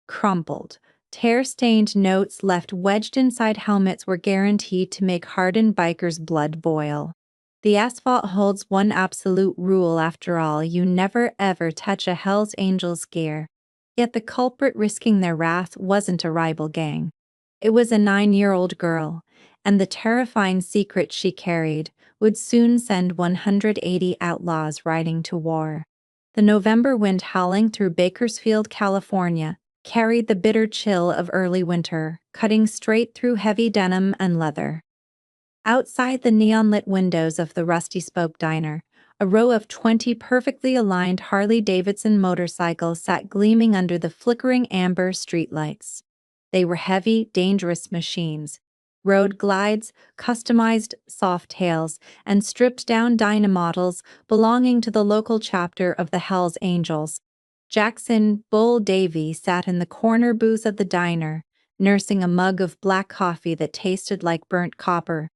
Crumpled, tear-stained notes left wedged inside helmets were guaranteed to make hardened bikers' blood boil. The asphalt holds one absolute rule after all: you never ever touch a Hells Angels gear. Yet the culprit risking their wrath wasn't a rival gang. It was a 9-year-old girl, and the terrifying secret she carried would soon send 180 outlaws riding to war. The November wind howling through Bakersfield, California, carried the bitter chill of early winter, cutting straight through heavy denim and leather. Outside the neon-lit windows of the Rusty Spoke Diner, a row of 20 perfectly aligned Harley-Davidson motorcycles sat gleaming under the flickering amber streetlights. They were heavy, dangerous machines. Road glides, customized Softails, and stripped-down Dynamodels belonging to the local chapter of the Hells Angels. Jackson "Bull" Davy sat in the corner booth of the diner, nursing a mug of black coffee that tasted like burnt copper.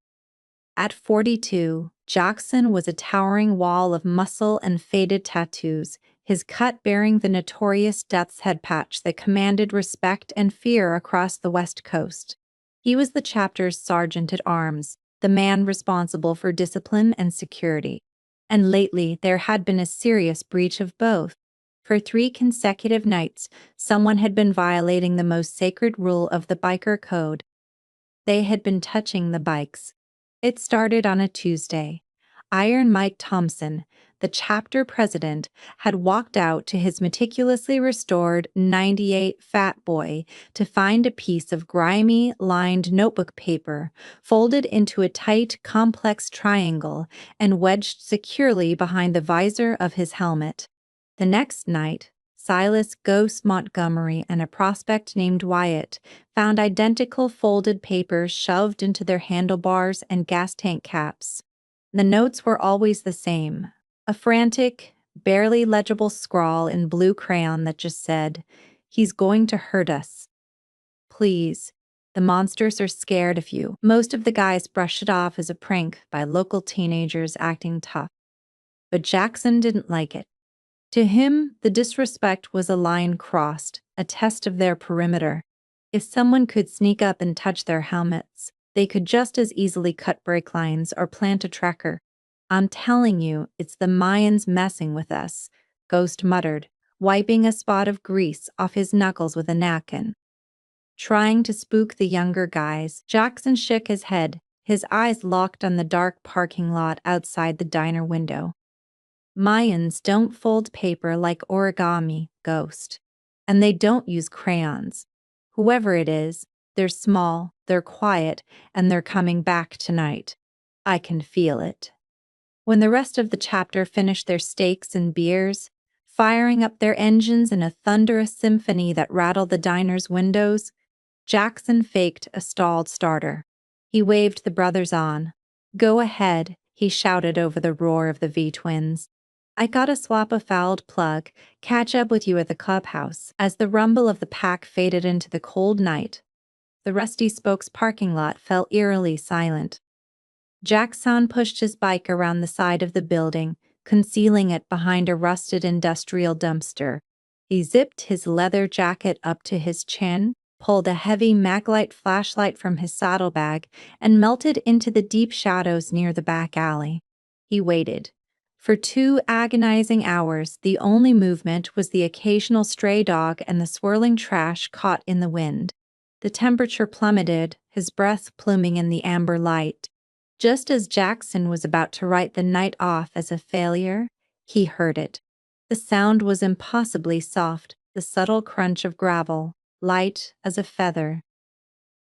At 42, Jackson was a towering wall of muscle and faded tattoos, his cut bearing the notorious Death's Head patch that commanded respect and fear across the West Coast. He was the chapter's sergeant-at-arms, the man responsible for discipline and security. And lately, there had been a serious breach of both. For 3 consecutive nights, someone had been violating the most sacred rule of the biker code. They had been touching the bikes. It started on a Tuesday. Iron Mike Thompson, the chapter president, had walked out to his meticulously restored 98 Fat Boy to find a piece of grimy, lined notebook paper folded into a tight, complex triangle and wedged securely behind the visor of his helmet. The next night, Silas Ghost Montgomery and a prospect named Wyatt found identical folded papers shoved into their handlebars and gas tank caps. The notes were always the same, a frantic, barely legible scrawl in blue crayon that just said, "He's going to hurt us. Please. The monsters are scared of you." Most of the guys brushed it off as a prank by local teenagers acting tough. But Jackson didn't like it. To him, the disrespect was a line crossed, a test of their perimeter. If someone could sneak up and touch their helmets, they could just as easily cut brake lines or plant a tracker. "I'm telling you, it's the Mayans messing with us," Ghost muttered, wiping a spot of grease off his knuckles with a napkin. Trying to spook the younger guys, Jackson shook his head, his eyes locked on the dark parking lot outside the diner window. "Mayans don't fold paper like origami, Ghost. And they don't use crayons. Whoever it is, they're small, they're quiet, and they're coming back tonight. I can feel it." When the rest of the chapter finished their steaks and beers, firing up their engines in a thunderous symphony that rattled the diner's windows, Jackson faked a stalled starter. He waved the brothers on. "Go ahead," he shouted over the roar of the V-twins. "I gotta swap a fouled plug, catch up with you at the clubhouse." As the rumble of the pack faded into the cold night, the Rusty Spoke's parking lot fell eerily silent. Jackson pushed his bike around the side of the building, concealing it behind a rusted industrial dumpster. He zipped his leather jacket up to his chin, pulled a heavy Maglite flashlight from his saddlebag, and melted into the deep shadows near the back alley. He waited. For 2 agonizing hours, the only movement was the occasional stray dog and the swirling trash caught in the wind. The temperature plummeted, his breath pluming in the amber light. Just as Jackson was about to write the night off as a failure, he heard it. The sound was impossibly soft, the subtle crunch of gravel, light as a feather.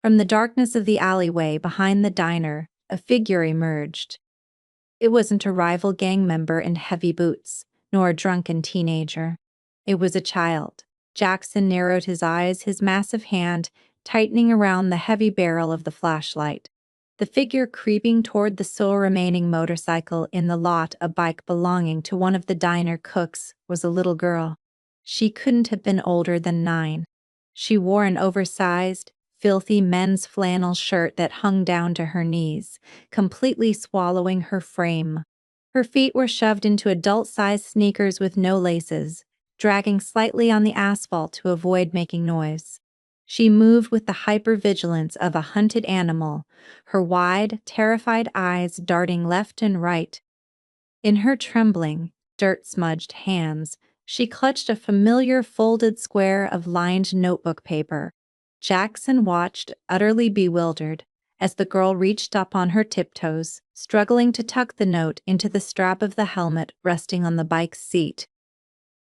From the darkness of the alleyway behind the diner, a figure emerged. It wasn't a rival gang member in heavy boots, nor a drunken teenager. It was a child. Jackson narrowed his eyes, his massive hand tightening around the heavy barrel of the flashlight. The figure creeping toward the sole remaining motorcycle in the lot, a bike belonging to one of the diner cooks, was a little girl. She couldn't have been older than 9. She wore an oversized, filthy men's flannel shirt that hung down to her knees, completely swallowing her frame. Her feet were shoved into adult-sized sneakers with no laces, dragging slightly on the asphalt to avoid making noise. She moved with the hypervigilance of a hunted animal, her wide, terrified eyes darting left and right. In her trembling, dirt-smudged hands, she clutched a familiar folded square of lined notebook paper. Jackson watched, utterly bewildered, as the girl reached up on her tiptoes, struggling to tuck the note into the strap of the helmet resting on the bike's seat.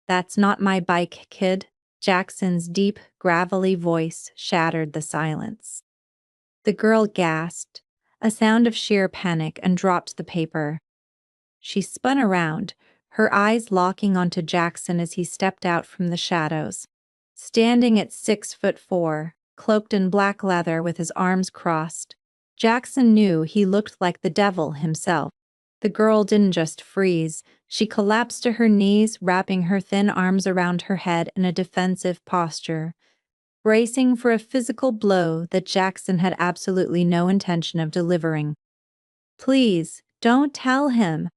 "That's not my bike, kid." Jackson's deep, gravelly voice shattered the silence. The girl gasped, a sound of sheer panic, and dropped the paper. She spun around, her eyes locking onto Jackson as he stepped out from the shadows. Standing at 6'4", cloaked in black leather with his arms crossed, Jackson knew he looked like the devil himself. The girl didn't just freeze, she collapsed to her knees, wrapping her thin arms around her head in a defensive posture, bracing for a physical blow that Jackson had absolutely no intention of delivering. "Please, don't tell him.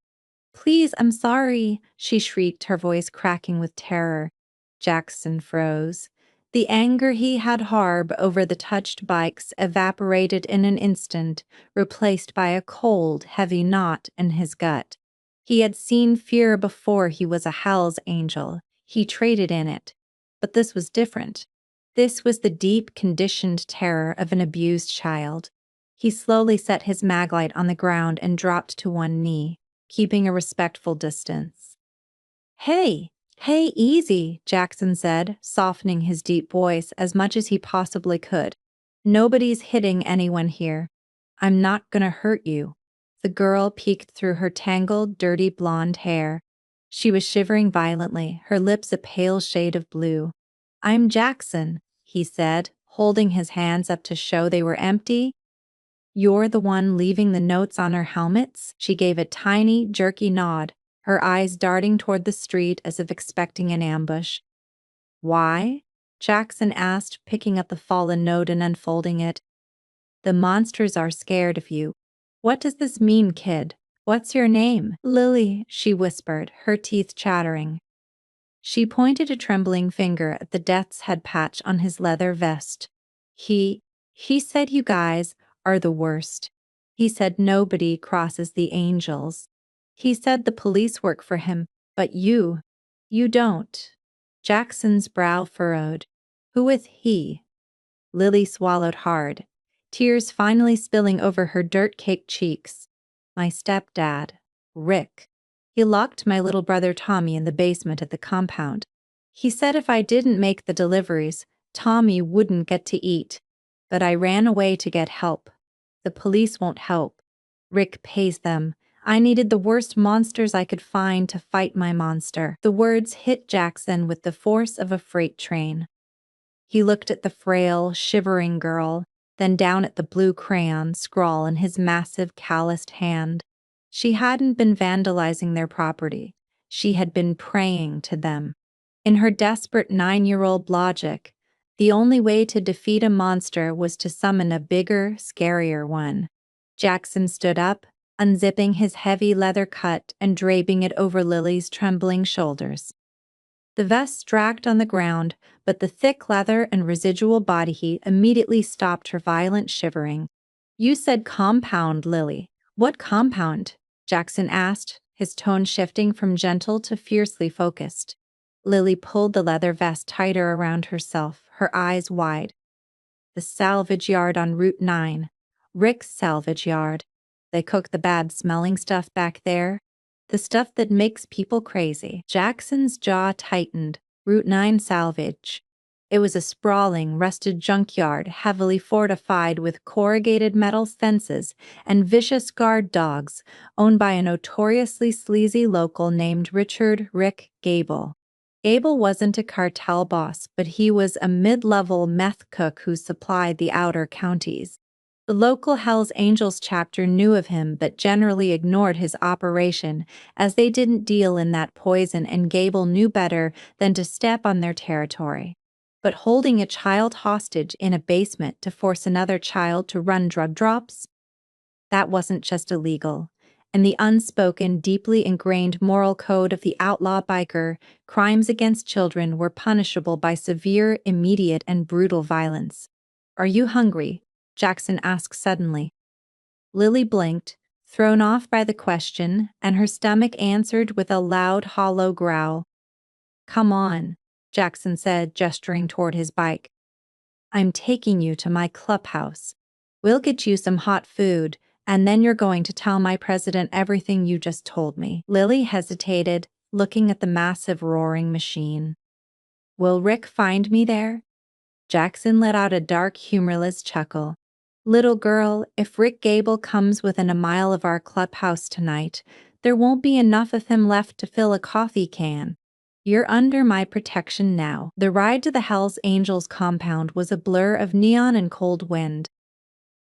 Please, I'm sorry," she shrieked, her voice cracking with terror. Jackson froze. The anger he had harbored over the touched bikes evaporated in an instant, replaced by a cold, heavy knot in his gut. He had seen fear before. He was a Hell's Angel. He traded in it. But this was different. This was the deep, conditioned terror of an abused child. He slowly set his maglite on the ground and dropped to one knee, keeping a respectful distance. Hey, easy," Jackson said, softening his deep voice as much as he possibly could. "Nobody's hitting anyone here. I'm not gonna hurt you." The girl peeked through her tangled, dirty blonde hair. She was shivering violently, her lips a pale shade of blue. "I'm Jackson," he said, holding his hands up to show they were empty. "You're the one leaving the notes on our helmets?" She gave a tiny, jerky nod, her eyes darting toward the street as if expecting an ambush. "Why?" Jackson asked, picking up the fallen note and unfolding it. "The monsters are scared of you." "What does this mean, kid? What's your name?" "Lily," she whispered, her teeth chattering. She pointed a trembling finger at the death's head patch on his leather vest. He said you guys are the worst. He said nobody crosses the angels. He said the police work for him, but you don't." Jackson's brow furrowed. "Who is he?" Lily swallowed hard, tears finally spilling over her dirt-caked cheeks. "My stepdad, Rick. He locked my little brother Tommy in the basement at the compound. He said if I didn't make the deliveries, Tommy wouldn't get to eat. But I ran away to get help. The police won't help. Rick pays them. I needed the worst monsters I could find to fight my monster." The words hit Jackson with the force of a freight train. He looked at the frail, shivering girl, then down at the blue crayon scrawl in his massive, calloused hand. She hadn't been vandalizing their property. She had been praying to them. In her desperate 9-year-old logic, the only way to defeat a monster was to summon a bigger, scarier one. Jackson stood up, unzipping his heavy leather cut and draping it over Lily's trembling shoulders. The vest dragged on the ground, but the thick leather and residual body heat immediately stopped her violent shivering. "You said compound, Lily. What compound?" Jackson asked, his tone shifting from gentle to fiercely focused. Lily pulled the leather vest tighter around herself, her eyes wide. "The salvage yard on Route 9. Rick's salvage yard. They cook the bad-smelling stuff back there. The stuff that makes people crazy." Jackson's jaw tightened. Route 9 salvage. It was a sprawling, rusted junkyard heavily fortified with corrugated metal fences and vicious guard dogs, owned by a notoriously sleazy local named Richard "Rick" Gable. Gable wasn't a cartel boss, but he was a mid-level meth cook who supplied the outer counties. The local Hells Angels chapter knew of him but generally ignored his operation, as they didn't deal in that poison, and Gable knew better than to step on their territory. But holding a child hostage in a basement to force another child to run drug drops? That wasn't just illegal. and the unspoken, deeply ingrained moral code of the outlaw biker, crimes against children were punishable by severe, immediate, and brutal violence. "Are you hungry?" Jackson asked suddenly. Lily blinked, thrown off by the question, and her stomach answered with a loud, hollow growl. "Come on," Jackson said, gesturing toward his bike. "I'm taking you to my clubhouse. We'll get you some hot food, and then you're going to tell my president everything you just told me." Lily hesitated, looking at the massive roaring machine. "Will Rick find me there?" Jackson let out a dark, humorless chuckle. "Little girl, if Rick Gable comes within a mile of our clubhouse tonight, there won't be enough of him left to fill a coffee can. You're under my protection now." The ride to the Hells Angels compound was a blur of neon and cold wind.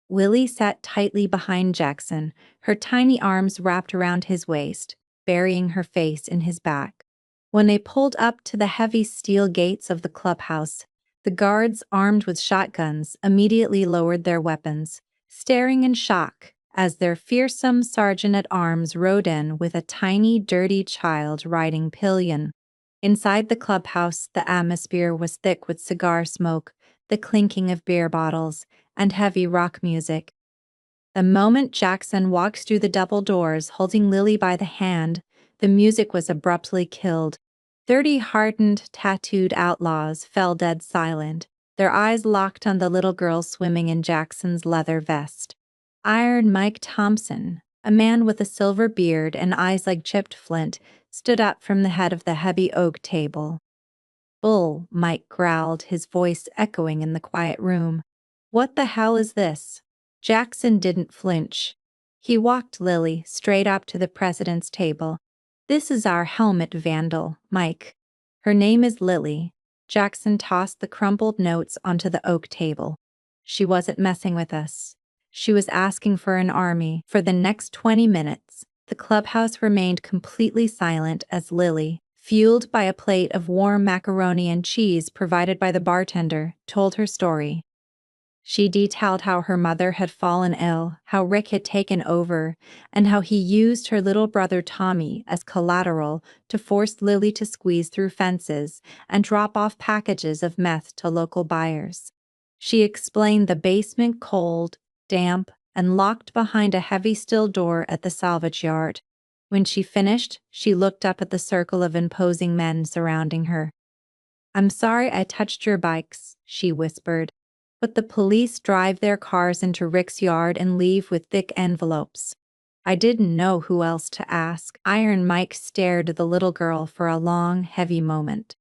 Lily sat tightly behind Jackson, her tiny arms wrapped around his waist, burying her face in his back. When they pulled up to the heavy steel gates of the clubhouse, the guards, armed with shotguns, immediately lowered their weapons, staring in shock as their fearsome sergeant-at-arms rode in with a tiny, dirty child riding pillion. Inside the clubhouse, the atmosphere was thick with cigar smoke, the clinking of beer bottles, and heavy rock music. The moment Jackson walked through the double doors, holding Lily by the hand, the music was abruptly killed. 30 hardened, tattooed outlaws fell dead silent, their eyes locked on the little girl swimming in Jackson's leather vest. Iron Mike Thompson, a man with a silver beard and eyes like chipped flint, stood up from the head of the heavy oak table. "Bull," Mike growled, his voice echoing in the quiet room. "What the hell is this?" Jackson didn't flinch. He walked Lily straight up to the president's table. "This is our helmet vandal, Mike. Her name is Lily." Jackson tossed the crumpled notes onto the oak table. "She wasn't messing with us. She was asking for an army." For the next 20 minutes, the clubhouse remained completely silent as Lily, fueled by a plate of warm macaroni and cheese provided by the bartender, told her story. She detailed how her mother had fallen ill, how Rick had taken over, and how he used her little brother Tommy as collateral to force Lily to squeeze through fences and drop off packages of meth to local buyers. She explained the basement cold, damp, and locked behind a heavy steel door at the salvage yard. When she finished, she looked up at the circle of imposing men surrounding her. "I'm sorry I touched your bikes," she whispered. "But the police drive their cars into Rick's yard and leave with thick envelopes. I didn't know who else to ask." Iron Mike stared at the little girl for a long, heavy moment.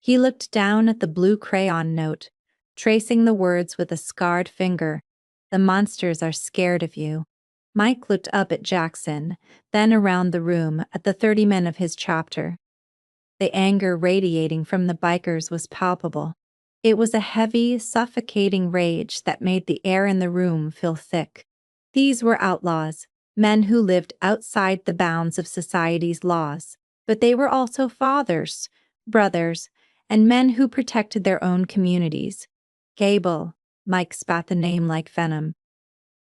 He looked down at the blue crayon note, tracing the words with a scarred finger. "The monsters are scared of you." Mike looked up at Jackson, then around the room at the 30 men of his chapter. The anger radiating from the bikers was palpable. It was a heavy, suffocating rage that made the air in the room feel thick. These were outlaws, men who lived outside the bounds of society's laws, but they were also fathers, brothers, and men who protected their own communities. "Gable," Mike spat the name like venom.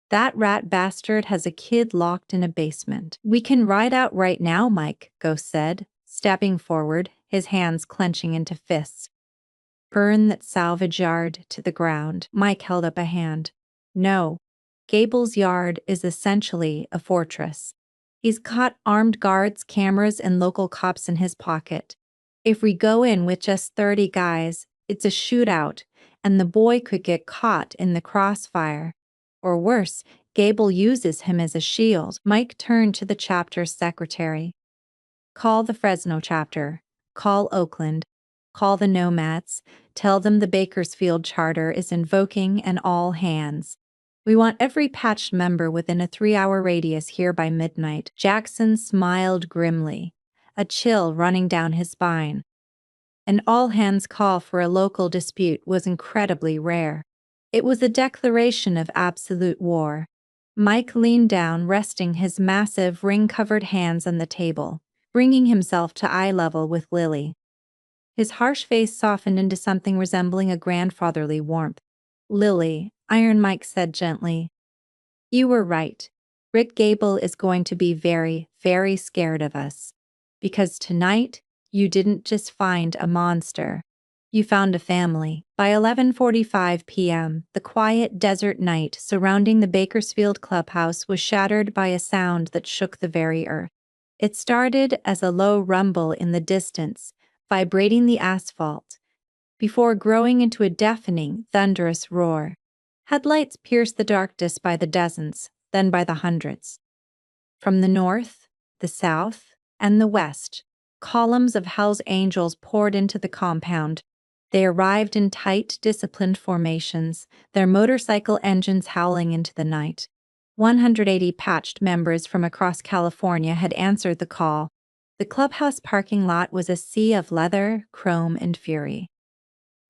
"That rat bastard has a kid locked in a basement." "We can ride out right now, Mike," Ghost said, stepping forward, his hands clenching into fists. "Burn that salvage yard to the ground." Mike held up a hand. "No. Gable's yard is essentially a fortress. He's got armed guards, cameras, and local cops in his pocket. If we go in with just 30 guys, it's a shootout, and the boy could get caught in the crossfire. Or worse, Gable uses him as a shield." Mike turned to the chapter's secretary. "Call the Fresno chapter. Call Oakland. Call the Nomads. Tell them the Bakersfield Charter is invoking an all hands. We want every patched member within a 3-hour radius here by midnight." Jackson smiled grimly, a chill running down his spine. An all-hands call for a local dispute was incredibly rare. It was a declaration of absolute war. Mike leaned down, resting his massive, ring-covered hands on the table, bringing himself to eye level with Lily. His harsh face softened into something resembling a grandfatherly warmth. "Lily," Iron Mike said gently, "you were right. Rick Gable is going to be very, very scared of us. Because tonight, you didn't just find a monster. You found a family. By 11:45 p.m., the quiet desert night surrounding the Bakersfield clubhouse was shattered by a sound that shook the very earth. It started as a low rumble in the distance, vibrating the asphalt, before growing into a deafening, thunderous roar. Headlights pierced the darkness by the dozens, then by the hundreds. From the north, the south, and the west, columns of Hell's Angels poured into the compound. They arrived in tight, disciplined formations, their motorcycle engines howling into the night. 180 patched members from across California had answered the call. The clubhouse parking lot was a sea of leather, chrome, and fury.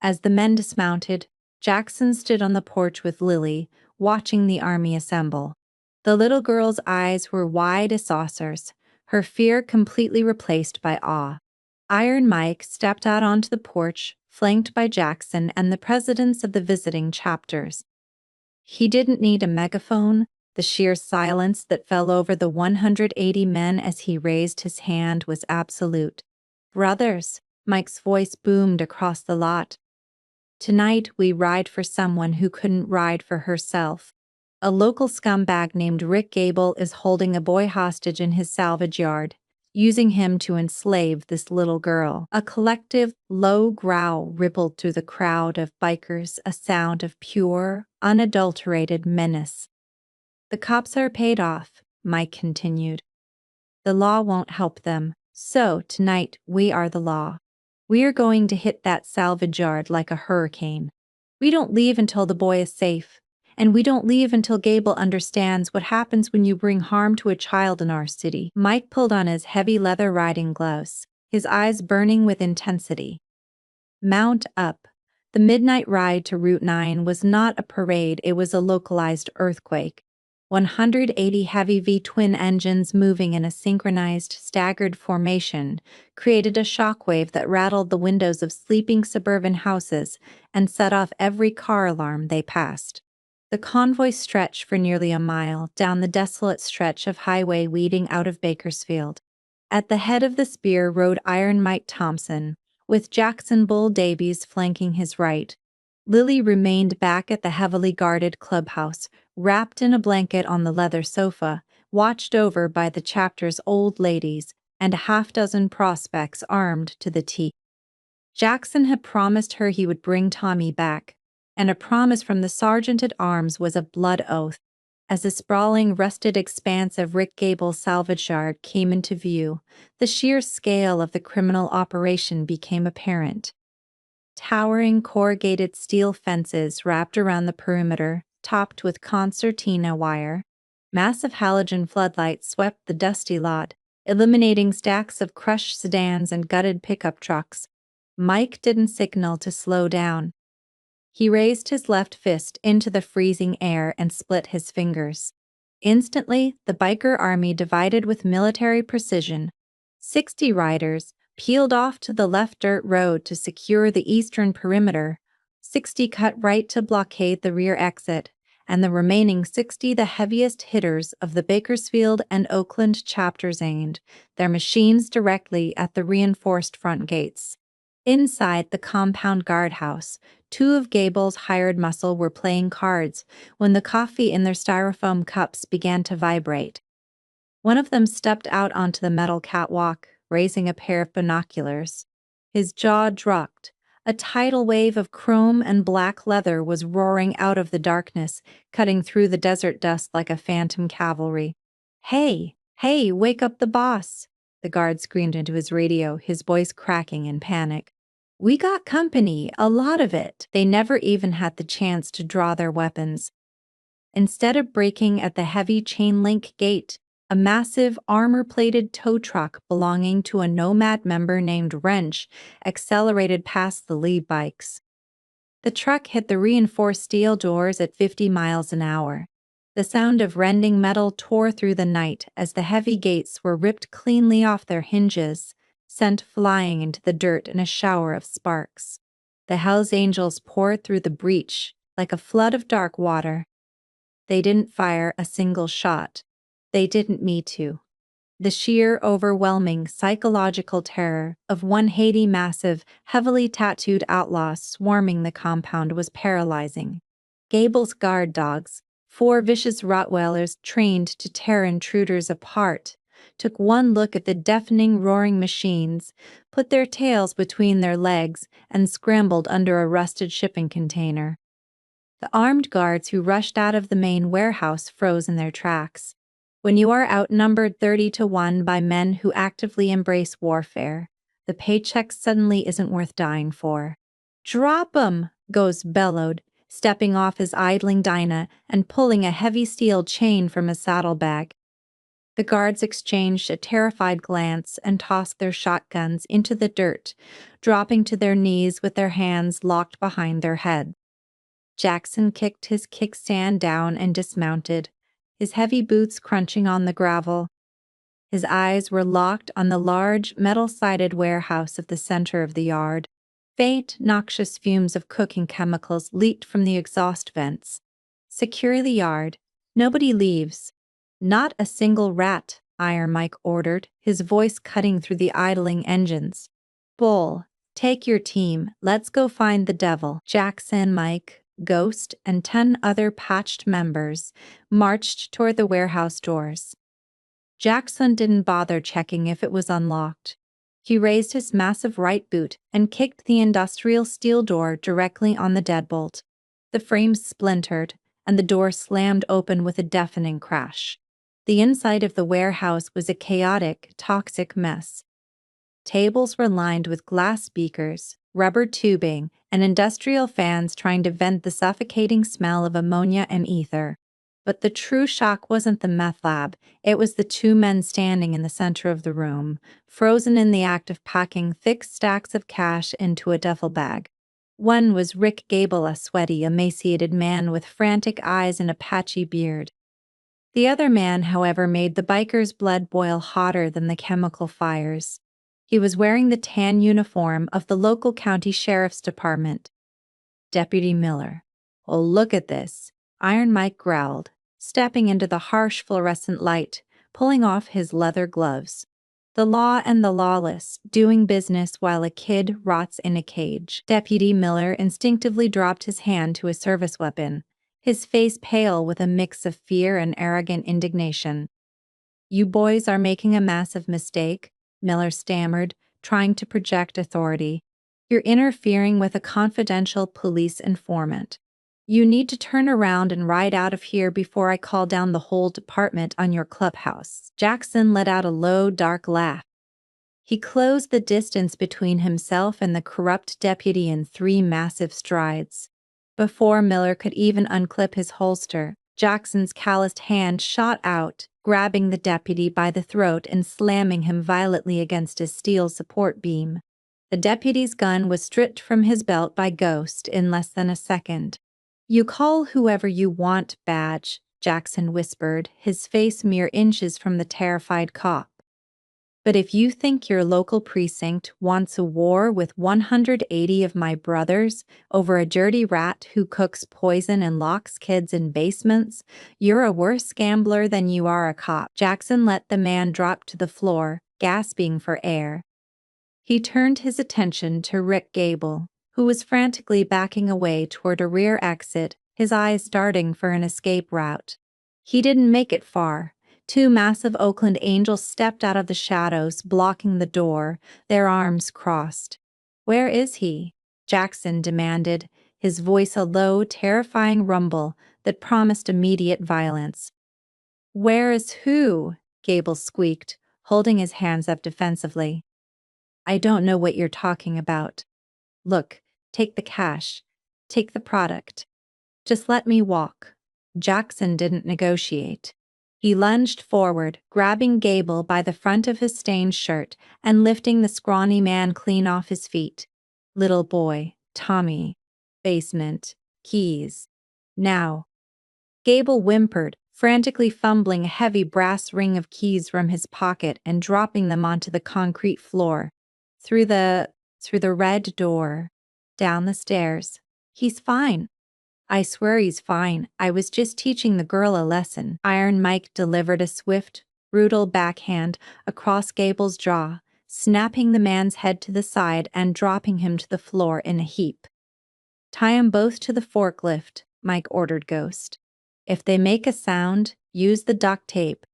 As the men dismounted, Jackson stood on the porch with Lily, watching the army assemble. The little girl's eyes were wide as saucers, her fear completely replaced by awe. Iron Mike stepped out onto the porch, flanked by Jackson and the presidents of the visiting chapters. He didn't need a megaphone. The sheer silence that fell over the 180 men as he raised his hand was absolute. "Brothers," Mike's voice boomed across the lot. "Tonight we ride for someone who couldn't ride for herself. A local scumbag named Rick Gable is holding a boy hostage in his salvage yard, using him to enslave this little girl." A collective, low growl rippled through the crowd of bikers, a sound of pure, unadulterated menace. "The cops are paid off," Mike continued. "The law won't help them, so tonight we are the law. We are going to hit that salvage yard like a hurricane. We don't leave until the boy is safe. And we don't leave until Gable understands what happens when you bring harm to a child in our city." Mike pulled on his heavy leather riding gloves, his eyes burning with intensity. "Mount up." The midnight ride to Route 9 was not a parade, it was a localized earthquake. 180 heavy V-twin engines moving in a synchronized, staggered formation created a shockwave that rattled the windows of sleeping suburban houses and set off every car alarm they passed. The convoy stretched for nearly a mile down the desolate stretch of highway leading out of Bakersfield. At the head of the spear rode Iron Mike Thompson, with Jackson Bull Davies flanking his right. Lily remained back at the heavily guarded clubhouse, wrapped in a blanket on the leather sofa, watched over by the chapter's old ladies and a half-dozen prospects armed to the teeth. Jackson had promised her he would bring Tommy back, and a promise from the sergeant at arms was a blood oath. As the sprawling, rusted expanse of Rick Gable's salvage yard came into view, the sheer scale of the criminal operation became apparent. Towering corrugated steel fences wrapped around the perimeter, topped with concertina wire. Massive halogen floodlights swept the dusty lot, illuminating stacks of crushed sedans and gutted pickup trucks. Mike didn't signal to slow down. He raised his left fist into the freezing air and split his fingers. Instantly, the biker army divided with military precision. 60 riders peeled off to the left dirt road to secure the eastern perimeter, 60 cut right to blockade the rear exit, and the remaining 60 the heaviest hitters of the Bakersfield and Oakland chapters aimed their machines directly at the reinforced front gates. Inside the compound guardhouse, 2 of Gable's hired muscle were playing cards when the coffee in their styrofoam cups began to vibrate. One of them stepped out onto the metal catwalk, raising a pair of binoculars. His jaw dropped. A tidal wave of chrome and black leather was roaring out of the darkness, cutting through the desert dust like a phantom cavalry. "Hey, hey, wake up the boss!" the guard screamed into his radio, his voice cracking in panic. "We got company, a lot of it." They never even had the chance to draw their weapons. Instead of braking at the heavy chain-link gate, a massive, armor-plated tow truck belonging to a Nomad member named Wrench accelerated past the lead bikes. The truck hit the reinforced steel doors at 50 miles an hour. The sound of rending metal tore through the night as the heavy gates were ripped cleanly off their hinges, sent flying into the dirt in a shower of sparks. The Hells Angels poured through the breach like a flood of dark water. They didn't fire a single shot. they didn't mean to. The sheer, overwhelming psychological terror of one Haiti massive, heavily tattooed outlaw swarming the compound was paralyzing. Gable's guard dogs, 4 vicious Rottweilers trained to tear intruders apart, took one look at the deafening, roaring machines, put their tails between their legs, and scrambled under a rusted shipping container. The armed guards who rushed out of the main warehouse froze in their tracks. When you are outnumbered 30-1 by men who actively embrace warfare, the paycheck suddenly isn't worth dying for. "Drop 'em!" Ghost bellowed, stepping off his idling Dinah and pulling a heavy steel chain from his saddlebag. The guards exchanged a terrified glance and tossed their shotguns into the dirt, dropping to their knees with their hands locked behind their heads. Jackson kicked his kickstand down and dismounted, his heavy boots crunching on the gravel. His eyes were locked on the large, metal-sided warehouse of the center of the yard. Faint, noxious fumes of cooking chemicals leaked from the exhaust vents. "Secure the yard. Nobody leaves." "Not a single rat," Iron Mike ordered, his voice cutting through the idling engines. "Bull, take your team. Let's go find the devil." Jackson, Mike, Ghost, and 10 other patched members marched toward the warehouse doors. Jackson didn't bother checking if it was unlocked. He raised his massive right boot and kicked the industrial steel door directly on the deadbolt. The frames splintered, and the door slammed open with a deafening crash. The inside of the warehouse was a chaotic, toxic mess. Tables were lined with glass beakers, rubber tubing, and industrial fans trying to vent the suffocating smell of ammonia and ether. But the true shock wasn't the meth lab, it was the 2 men standing in the center of the room, frozen in the act of packing thick stacks of cash into a duffel bag. One was Rick Gable, a sweaty, emaciated man with frantic eyes and a patchy beard. The other man, however, made the biker's blood boil hotter than the chemical fires. He was wearing the tan uniform of the local county sheriff's department. Deputy Miller. "Oh, look at this," Iron Mike growled, stepping into the harsh fluorescent light, pulling off his leather gloves. "The law and the lawless, doing business while a kid rots in a cage." Deputy Miller instinctively dropped his hand to his service weapon, his face pale with a mix of fear and arrogant indignation. "You boys are making a massive mistake," Miller stammered, trying to project authority. "You're interfering with a confidential police informant. You need to turn around and ride out of here before I call down the whole department on your clubhouse." Jackson let out a low, dark laugh. He closed the distance between himself and the corrupt deputy in 3 massive strides. Before Miller could even unclip his holster, Jackson's calloused hand shot out, grabbing the deputy by the throat and slamming him violently against his steel support beam. The deputy's gun was stripped from his belt by Ghost in less than a second. "You call whoever you want, Badge," Jackson whispered, his face mere inches from the terrified cop. "But if you think your local precinct wants a war with 180 of my brothers over a dirty rat who cooks poison and locks kids in basements, you're a worse gambler than you are a cop." Jackson let the man drop to the floor, gasping for air. He turned his attention to Rick Gable, who was frantically backing away toward a rear exit, his eyes darting for an escape route. He didn't make it far. 2 massive Oakland Angels stepped out of the shadows, blocking the door, their arms crossed. "Where is he?" Jackson demanded, his voice a low, terrifying rumble that promised immediate violence. "Where is who?" Gable squeaked, holding his hands up defensively. "I don't know what you're talking about. Look, take the cash. Take the product. Just let me walk." Jackson didn't negotiate. He lunged forward, grabbing Gable by the front of his stained shirt and lifting the scrawny man clean off his feet. "Little boy, Tommy, basement, keys. Now." Gable whimpered, frantically fumbling a heavy brass ring of keys from his pocket and dropping them onto the concrete floor. Through the red door, down the stairs. "He's fine." I swear he's fine. I was just teaching the girl a lesson. Iron Mike delivered a swift, brutal backhand across Gable's jaw, snapping the man's head to the side and dropping him to the floor in a heap. Tie 'em both to the forklift, Mike ordered Ghost. If they make a sound, use the duct tape.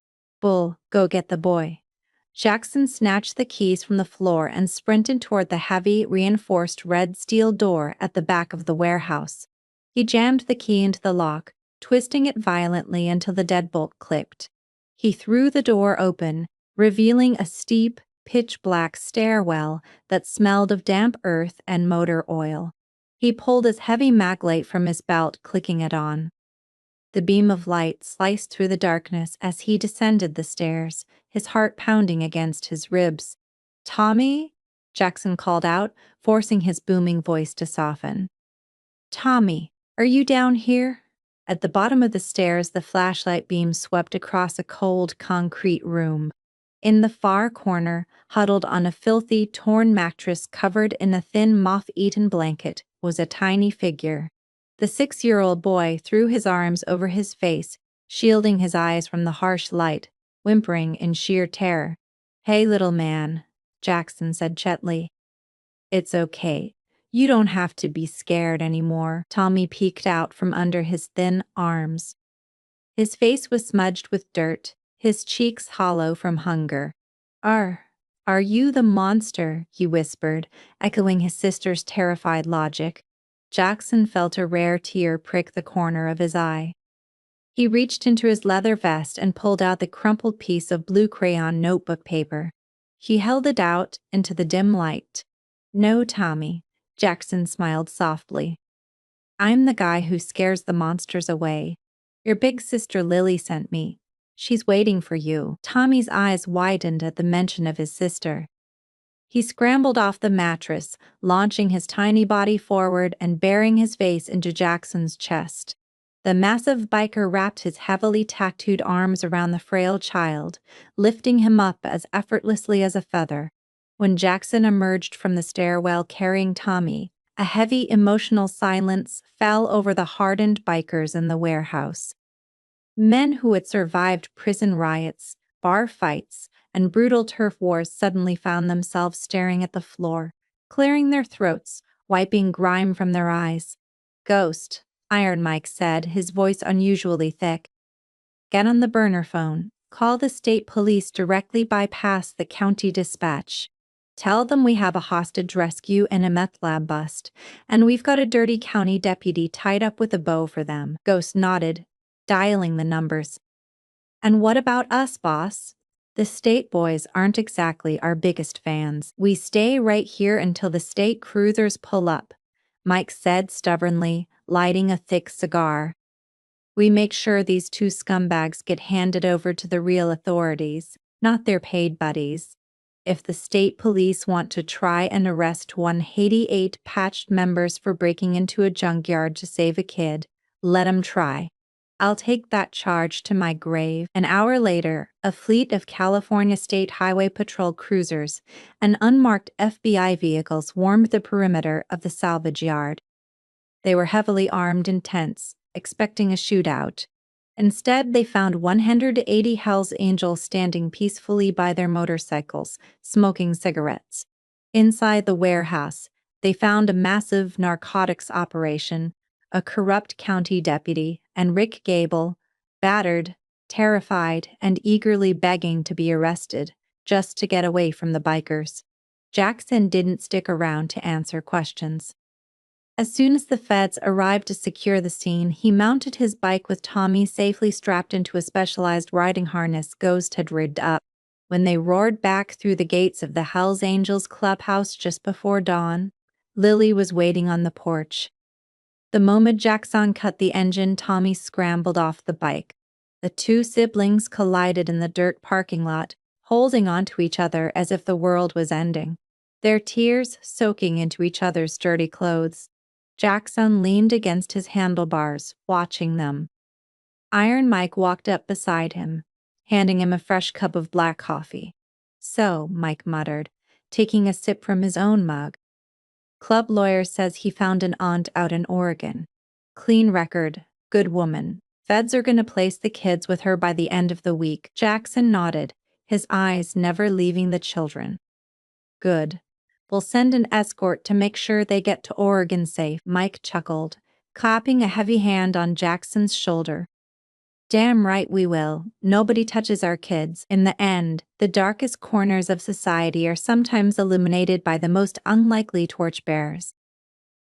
Bull, go get the boy. Jackson snatched the keys from the floor and sprinted toward the heavy, reinforced red steel door at the back of the warehouse. He jammed the key into the lock, twisting it violently until the deadbolt clicked. He threw the door open, revealing a steep, pitch-black stairwell that smelled of damp earth and motor oil. He pulled his heavy maglite from his belt, clicking it on. The beam of light sliced through the darkness as he descended the stairs, his heart pounding against his ribs. "Tommy?" Jackson called out, forcing his booming voice to soften. "Tommy, are you down here?" At the bottom of the stairs, the flashlight beam swept across a cold, concrete room. In the far corner, huddled on a filthy, torn mattress covered in a thin, moth-eaten blanket, was a tiny figure. The 6-year-old boy threw his arms over his face, shielding his eyes from the harsh light, whimpering in sheer terror. "Hey, little man," Jackson said gently. "It's okay. You don't have to be scared anymore." Tommy peeked out from under his thin arms. His face was smudged with dirt, his cheeks hollow from hunger. Are you the monster?" he whispered, echoing his sister's terrified logic. Jackson felt a rare tear prick the corner of his eye. He reached into his leather vest and pulled out the crumpled piece of blue crayon notebook paper. He held it out into the dim light. "No, Tommy," Jackson smiled softly. "I'm the guy who scares the monsters away. Your big sister Lily sent me. She's waiting for you." Tommy's eyes widened at the mention of his sister. He scrambled off the mattress, launching his tiny body forward and burying his face into Jackson's chest. The massive biker wrapped his heavily tattooed arms around the frail child, lifting him up as effortlessly as a feather. When Jackson emerged from the stairwell carrying Tommy, a heavy emotional silence fell over the hardened bikers in the warehouse. Men who had survived prison riots, bar fights, and brutal turf wars suddenly found themselves staring at the floor, clearing their throats, wiping grime from their eyes. "Ghost," Iron Mike said, his voice unusually thick. "Get on the burner phone. Call the state police directly bypass the county dispatch. Tell them we have a hostage rescue and a meth lab bust, and we've got a dirty county deputy tied up with a bow for them." Ghost nodded, dialing the numbers. "And what about us, boss? The state boys aren't exactly our biggest fans. We stay right here until the state cruisers pull up," Mike said stubbornly, lighting a thick cigar. "We make sure these two scumbags get handed over to the real authorities, not their paid buddies. If the state police want to try and arrest 188 patched members for breaking into a junkyard to save a kid, let 'em try. I'll take that charge to my grave." An hour later, a fleet of California State Highway Patrol cruisers and unmarked FBI vehicles swarmed the perimeter of the salvage yard. They were heavily armed and tense, expecting a shootout. Instead, they found 180 Hells Angels standing peacefully by their motorcycles, smoking cigarettes. Inside the warehouse, they found a massive narcotics operation, a corrupt county deputy, and Rick Gable, battered, terrified, and eagerly begging to be arrested, just to get away from the bikers. Jackson didn't stick around to answer questions. As soon as the feds arrived to secure the scene, he mounted his bike with Tommy safely strapped into a specialized riding harness Ghost had rigged up. When they roared back through the gates of the Hells Angels clubhouse just before dawn, Lily was waiting on the porch. The moment Jackson cut the engine, Tommy scrambled off the bike. The two siblings collided in the dirt parking lot, holding onto each other as if the world was ending, their tears soaking into each other's dirty clothes. Jackson leaned against his handlebars, watching them. Iron Mike walked up beside him, handing him a fresh cup of black coffee. "So," Mike muttered, taking a sip from his own mug. "Club lawyer says he found an aunt out in Oregon. Clean record. Good woman. Feds are gonna place the kids with her by the end of the week. Jackson nodded, his eyes never leaving the children. Good. We'll send an escort to make sure they get to Oregon safe, Mike chuckled, clapping a heavy hand on Jackson's shoulder. Damn right we will. Nobody touches our kids. In the end, the darkest corners of society are sometimes illuminated by the most unlikely torchbearers.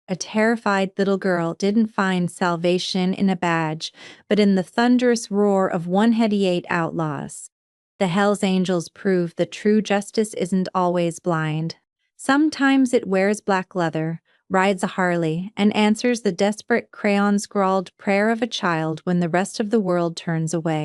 A terrified little girl didn't find salvation in a badge, but in the thunderous roar of 188 outlaws. The Hells Angels prove that true justice isn't always blind. Sometimes it wears black leather, rides a Harley, and answers the desperate crayon-scrawled prayer of a child when the rest of the world turns away.